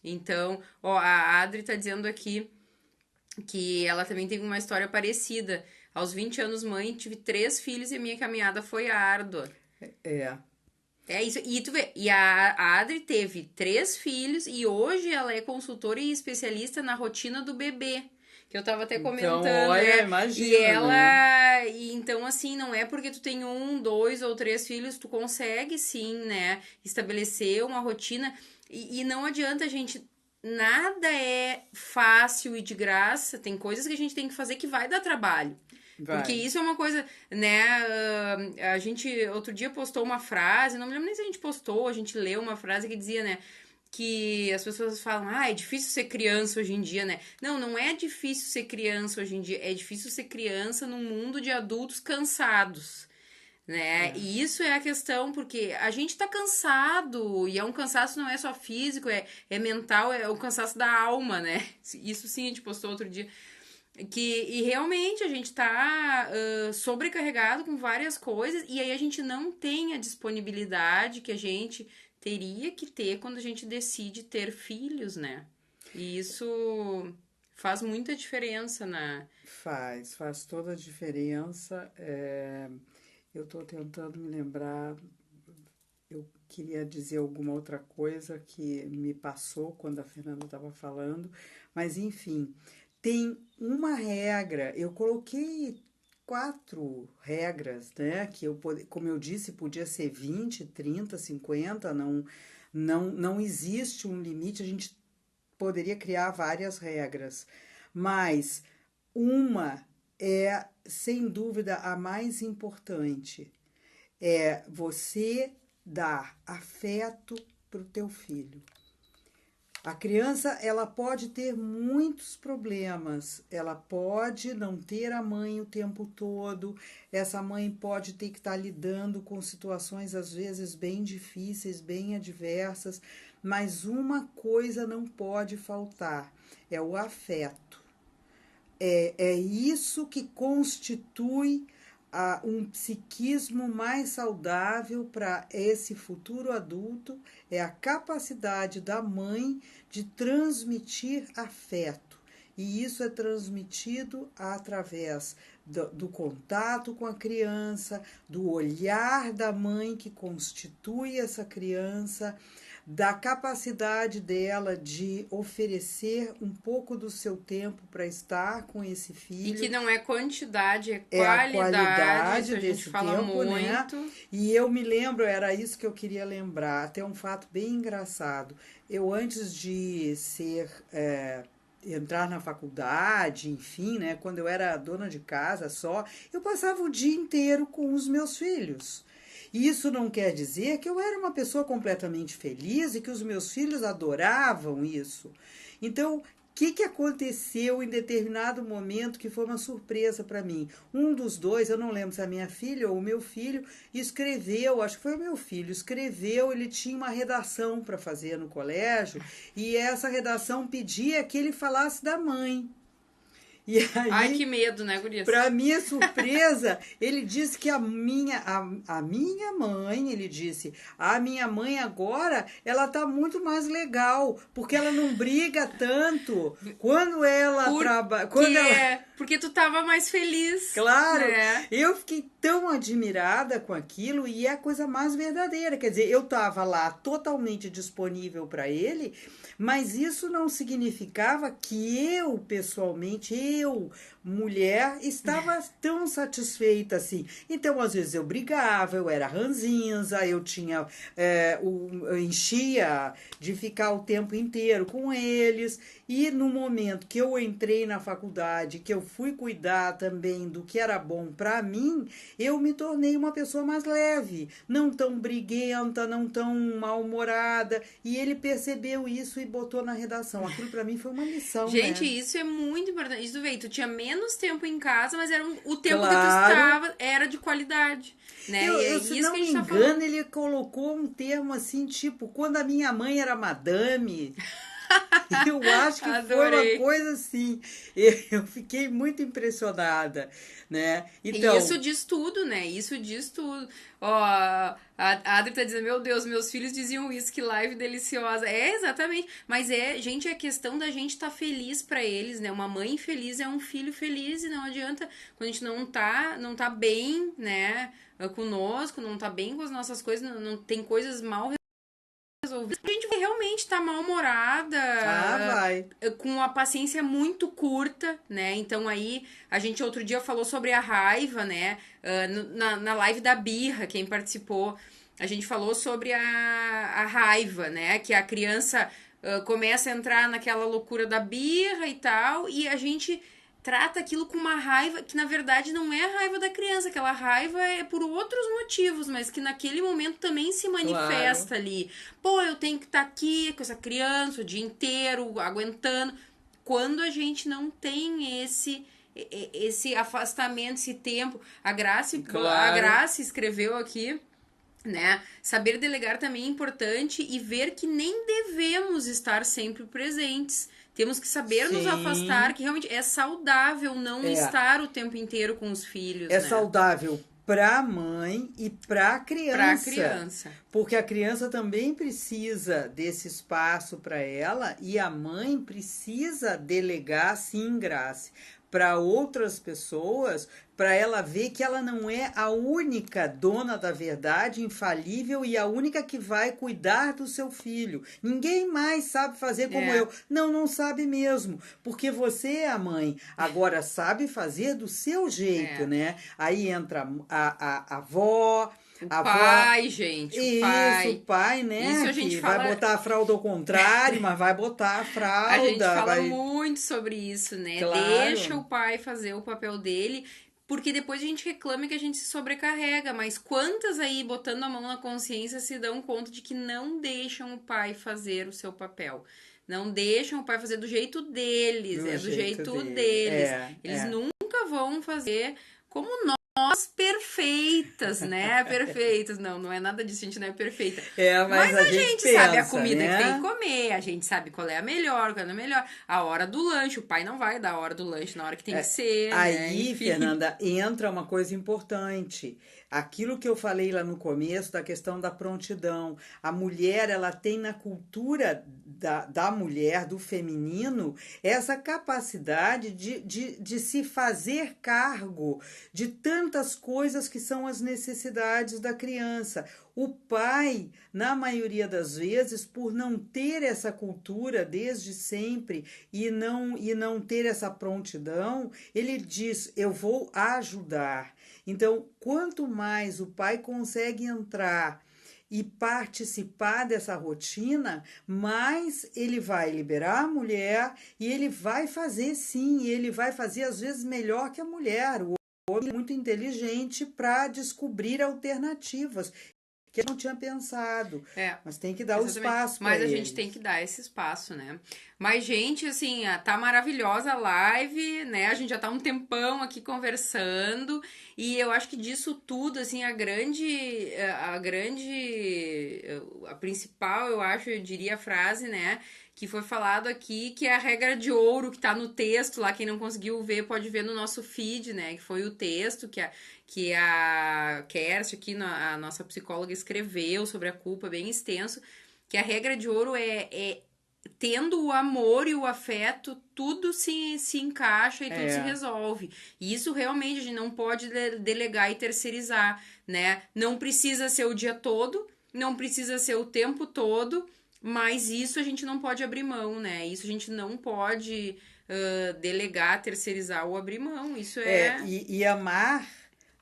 Então, ó, a Adri tá dizendo aqui que ela também tem uma história parecida. Aos 20 anos, mãe, tive 3 filhos e a minha caminhada foi árdua. é, É isso. E tu vê, e a Adri teve 3 filhos e hoje ela é consultora e especialista na rotina do bebê. Que eu tava até então, comentando, olha, E imagina, né? ela. E então, assim, não é porque tu tem 1, 2 ou 3 filhos, tu consegue sim, né? Estabelecer uma rotina. E não adianta, gente. Nada é fácil e de graça. Tem coisas que a gente tem que fazer que vai dar trabalho. Porque Vai. isso é uma coisa, né? A gente outro dia postou uma frase, não me lembro nem se a gente postou, a gente leu uma frase que dizia, né? Que as pessoas falam, é difícil ser criança hoje em dia, né? Não, não é difícil ser criança hoje em dia, é difícil ser criança num mundo de adultos cansados, né? É. E isso é a questão, porque a gente tá cansado, e é um cansaço não é só físico, é mental, é o cansaço da alma, né? Isso sim a gente postou outro dia. E realmente a gente tá sobrecarregado com várias coisas e aí a gente não tem a disponibilidade que a gente teria que ter quando a gente decide ter filhos, né? E isso faz muita diferença Faz toda a diferença. Eu estou tentando me lembrar, eu queria dizer alguma outra coisa que me passou quando a Fernanda estava falando, mas enfim, tem uma regra, eu coloquei 4 regras, né? Que como eu disse, podia ser 20, 30, 50, não existe um limite, a gente poderia criar várias regras, mas uma é, sem dúvida, a mais importante. É você dar afeto para o teu filho. A criança, ela pode ter muitos problemas, ela pode não ter a mãe o tempo todo, essa mãe pode ter que estar lidando com situações às vezes bem difíceis, bem adversas, mas uma coisa não pode faltar, é o afeto. É isso que constitui um psiquismo mais saudável para esse futuro adulto, é a capacidade da mãe de transmitir afeto. E isso é transmitido através do contato com a criança, do olhar da mãe que constitui essa criança, da capacidade dela de oferecer um pouco do seu tempo para estar com esse e que filho, não é quantidade, é é a qualidade, isso qualidade a gente desse fala tempo, né? muito. E eu me lembro, era isso que eu queria lembrar, até um fato bem engraçado. Eu, antes de entrar na faculdade, enfim, né? Quando eu era dona de casa só, eu passava o dia inteiro com os meus filhos. Isso não quer dizer que eu era uma pessoa completamente feliz e que os meus filhos adoravam isso. Então, o que aconteceu em determinado momento que foi uma surpresa para mim? Um dos dois, eu não lembro se é a minha filha ou o meu filho, escreveu, acho que foi o meu filho, escreveu, ele tinha uma redação para fazer no colégio e essa redação pedia que ele falasse da mãe. E Ai, que aí, medo, né, gurias? para minha surpresa, ele disse que a minha mãe, ele disse, a minha mãe agora, ela tá muito mais legal, porque ela não briga tanto. Quando ela Por trabalha, quê? Porque tu tava mais feliz. Claro, Né? eu fiquei tão admirada com aquilo e é a coisa mais verdadeira. Quer dizer, eu estava lá totalmente disponível para ele, mas isso não significava que eu, pessoalmente, eu, mulher, estava tão satisfeita assim. Então, às vezes eu brigava, eu era ranzinza, eu tinha, eu enchia de ficar o tempo inteiro com eles. E no momento que eu entrei na faculdade, que eu fui cuidar também do que era bom para mim, eu me tornei uma pessoa mais leve, não tão briguenta, não tão mal-humorada. E ele percebeu isso e botou na redação. Aquilo para mim foi uma lição, Gente, né? isso é muito importante. Isso, veio, tu tinha menos tempo em casa, mas era o tempo que tu Claro. estava era de qualidade, né? E é Se isso não que a me gente tá engano, falando. ele colocou um termo assim, tipo, quando a minha mãe era madame. Eu acho que foi uma Adorei. coisa assim. Eu fiquei muito impressionada, né? E isso Então, diz tudo, né? Isso diz tudo. Ó, a Adri tá dizendo, meu Deus, meus filhos diziam isso, que live deliciosa. É, exatamente. Mas gente, é questão da gente estar feliz pra eles, né? Uma mãe feliz é um filho feliz e não adianta, quando a gente não tá bem, né? Conosco, não tá bem com as nossas coisas, não tem coisas mal resolvidas. A gente vai realmente estar mal-humorada, vai. com a paciência muito curta, né? Então aí, a gente outro dia falou sobre a raiva, né? Na live da Birra, quem participou, a gente falou sobre a raiva, né? Que a criança começa a entrar naquela loucura da birra e tal, e a gente trata aquilo com uma raiva que na verdade não é a raiva da criança, aquela raiva é por outros motivos, mas que naquele momento também se Claro. manifesta ali. Pô, eu tenho que estar aqui com essa criança o dia inteiro, aguentando. Quando a gente não tem esse afastamento, esse tempo. A Claro. Graça escreveu aqui, né? Saber delegar também é importante e ver que nem devemos estar sempre presentes. Temos que saber nos afastar, Sim. que realmente é saudável não É. estar o tempo inteiro com os filhos, É né? saudável para a mãe e para a Pra criança. criança. Porque a criança também precisa desse espaço para ela e a mãe precisa delegar, sim, Grace, para outras pessoas, para ela ver que ela não é a única dona da verdade, infalível e a única que vai cuidar do seu filho. Ninguém mais sabe fazer como É, eu. Não, não sabe mesmo, porque você é a mãe. Agora sabe fazer do seu jeito, é. né? Aí entra a avó. O A avó pai, gente, o isso, o pai. pai, Isso né, a gente que vai fala, botar a fralda ao contrário, mas vai botar a a gente fralda, fala vai. muito sobre isso, né? Deixa Claro, o pai fazer o papel dele, porque depois a gente reclama que a gente se sobrecarrega, mas quantas aí, botando a mão na consciência, se dão conta de que não deixam o pai fazer o seu papel? Não deixam o pai fazer do jeito deles, do é do jeito jeito dele. deles. É, Eles é. nunca vão fazer como nós, perfeitas, né? Perfeitas. Não, não é nada disso, a gente não é perfeita. É, mas Mas a a gente gente sabe a pensa, comida que tem que né? comer, a gente sabe qual é a melhor, qual é a melhor. A hora do lanche, o pai não vai dar a hora do lanche na hora que tem que ser, né? Aí, Enfim. Fernanda, entra uma coisa importante. Aquilo que eu falei lá no começo da questão da prontidão. A mulher, ela tem na cultura da mulher, do feminino, essa capacidade de se fazer cargo de tantas coisas que são as necessidades da criança. O pai, na maioria das vezes, por não ter essa cultura desde sempre e não ter essa prontidão, ele diz: eu vou ajudar. Então, quanto mais o pai consegue entrar e participar dessa rotina, mais ele vai liberar a mulher e ele vai fazer sim, ele vai fazer às vezes melhor que a mulher. O homem é muito inteligente para descobrir alternativas que eu não tinha pensado, É, mas tem que dar o exatamente. espaço para Mas a gente tem que eles. dar esse espaço, né? Mas, gente, assim, tá maravilhosa a live, né? A gente já tá um tempão aqui conversando e eu acho que disso tudo, assim, a principal, eu acho, eu diria a frase, né? Que foi falado aqui, que é a regra de ouro que tá no texto lá. Quem não conseguiu ver, pode ver no nosso feed, né? Que foi o texto que a Kerst aqui, a nossa psicóloga, escreveu sobre a culpa, bem extenso, que a regra de ouro é tendo o amor e o afeto, tudo se encaixa e tudo se resolve. E isso realmente a gente não pode delegar e terceirizar, né? Não precisa ser o dia todo, não precisa ser o tempo todo, mas isso a gente não pode abrir mão, né? Isso a gente não pode delegar, terceirizar ou abrir mão. Isso e amar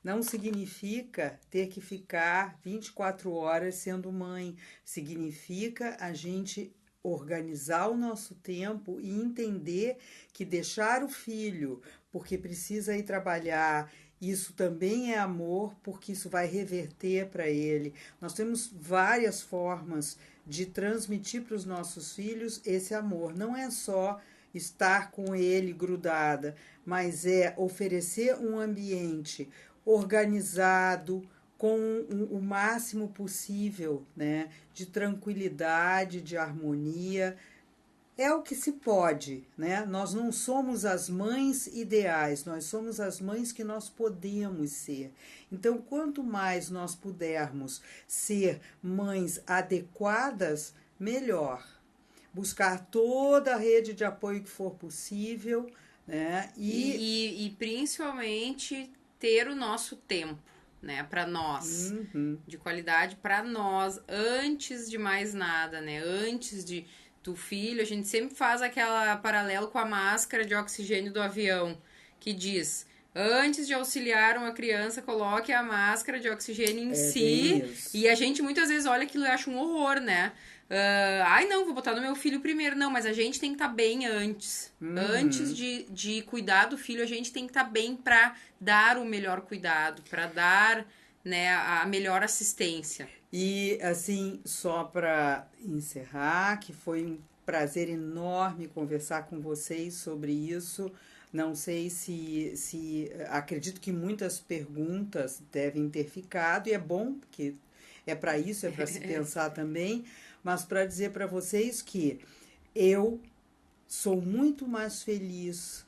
não significa ter que ficar 24 horas sendo mãe. Significa a gente organizar o nosso tempo e entender que deixar o filho porque precisa ir trabalhar, isso também é amor, porque isso vai reverter para ele. Nós temos várias formas de transmitir para os nossos filhos esse amor. Não é só estar com ele grudada, mas é oferecer um ambiente organizado, com o máximo possível, né, de tranquilidade, de harmonia. É o que se pode, né? Nós não somos as mães ideais, nós somos as mães que nós podemos ser. Então, quanto mais nós pudermos ser mães adequadas, melhor. Buscar toda a rede de apoio que for possível, né? E principalmente ter o nosso tempo, né, para nós, de qualidade para nós, antes de mais nada, né, antes do filho. A gente sempre faz aquela paralelo com a máscara de oxigênio do avião, que diz: antes de auxiliar uma criança, coloque a máscara de oxigênio em si. E a gente muitas vezes olha aquilo e acha um horror, né? Ai, não, vou botar no meu filho primeiro. Não, mas a gente tem que estar bem antes. Antes de cuidar do filho, a gente tem que estar bem para dar o melhor cuidado, para dar, né, a melhor assistência. E, assim, só para encerrar, que foi um prazer enorme conversar com vocês sobre isso. Não sei se acredito que muitas perguntas devem ter ficado, e é bom, porque é para isso, é para se pensar também, mas para dizer para vocês que eu sou muito mais feliz,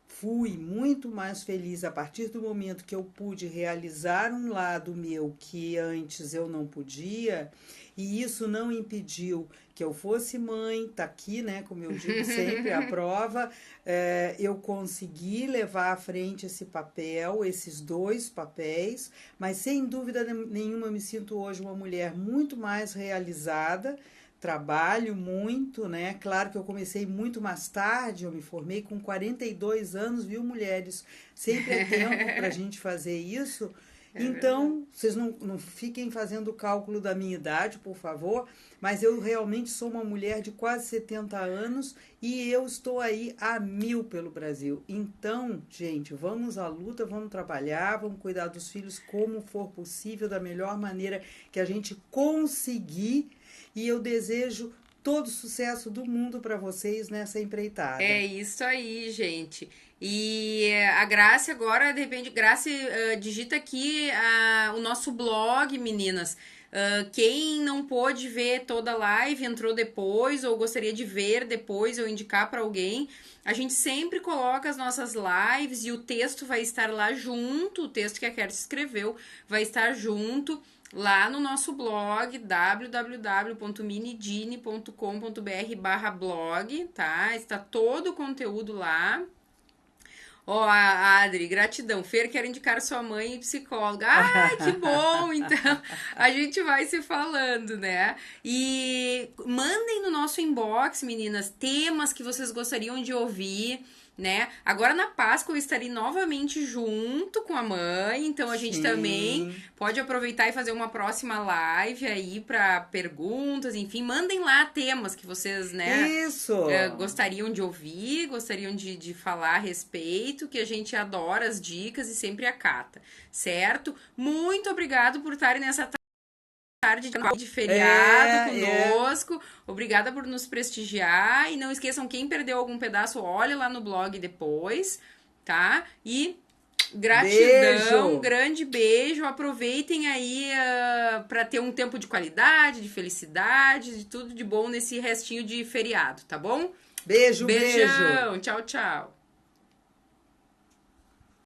fui muito mais feliz a partir do momento que eu pude realizar um lado meu que antes eu não podia, e isso não impediu que eu fosse mãe. Tá aqui, né, como eu digo sempre, a prova. Eu consegui levar à frente esse papel, esses dois papéis, mas sem dúvida nenhuma eu me sinto hoje uma mulher muito mais realizada. Trabalho muito, né? Claro que eu comecei muito mais tarde, eu me formei com 42 anos, viu, mulheres? Sempre é tempo para a gente fazer isso. Então, vocês não fiquem fazendo o cálculo da minha idade, por favor, mas eu realmente sou uma mulher de quase 70 anos e eu estou aí a 1000 pelo Brasil. Então, gente, vamos à luta, vamos trabalhar, vamos cuidar dos filhos como for possível, da melhor maneira que a gente conseguir. E eu desejo todo o sucesso do mundo para vocês nessa empreitada. É isso aí, gente. E a Grace agora, de repente, Grace, digita aqui o nosso blog, meninas. Quem não pôde ver toda a live, entrou depois, ou gostaria de ver depois, ou indicar para alguém, a gente sempre coloca as nossas lives e o texto vai estar lá junto, o texto que a Kersi escreveu vai estar junto lá no nosso blog, www.minidine.com.br/blog, tá? Está todo o conteúdo lá. Ó, a Adri, gratidão. Fer, quero indicar sua mãe e psicóloga. Ah, que bom! Então, a gente vai se falando, né? E mandem no nosso inbox, meninas, temas que vocês gostariam de ouvir, né? Agora na Páscoa eu estarei novamente junto com a mãe, então a gente também pode aproveitar e fazer uma próxima live aí para perguntas, enfim, mandem lá temas que vocês, né, gostariam de ouvir, gostariam de falar a respeito, que a gente adora as dicas e sempre acata, certo? Muito obrigado por estarem nessa tarde de feriado conosco. Obrigada por nos prestigiar. E não esqueçam, quem perdeu algum pedaço, olha lá no blog depois, tá? E gratidão, grande beijo. Aproveitem aí para ter um tempo de qualidade, de felicidade, de tudo de bom nesse restinho de feriado, tá bom? Beijo, Beijão. beijo. Tchau, tchau.